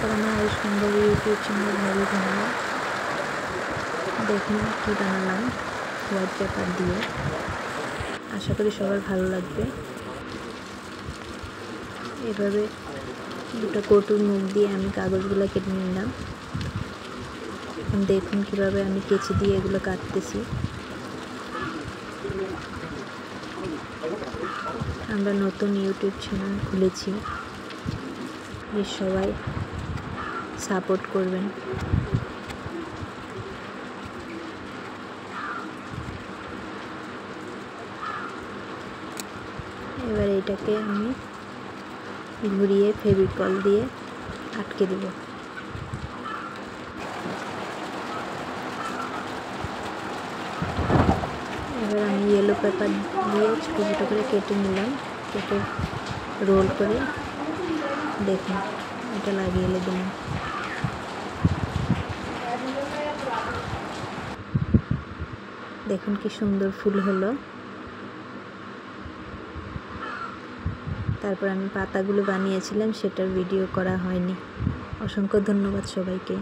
আর আমার আয়ুষ সুন্দর YouTube channel ভালো বানানো। দেখুন কী বানালাম হোয়াইট পেপার দিয়ে, আশা করি সবার ভালো লাগবে। এভাবে দুটো কৌটোর মুখ দিয়ে আমি কাগজগুলো কেটে নিলাম। দেখুন কিভাবে আমি কেচি দিয়ে এগুলো কাটতেছি। আমরা নতুন ইউটিউব চ্যানেল খুলেছি, প্লিজ সবাই সাপোর্ট করবেন। এবার এটাকে আমি ঘুরিয়ে ফেভিকল দিয়ে আটকে দেব। এবার আমি ইয়েলো পেপার দিয়ে ছোটো ছোটো করে কেটে নিলাম, কেটে রোল করে দেখুন এটা লাগিয়ে দিলাম। দেখুন কি সুন্দর ফুল হলো। তারপর আমি পাতাগুলো বানিয়েছিলাম, সেটার ভিডিও করা হয়নি। অসংখ্য ধন্যবাদ সবাইকে।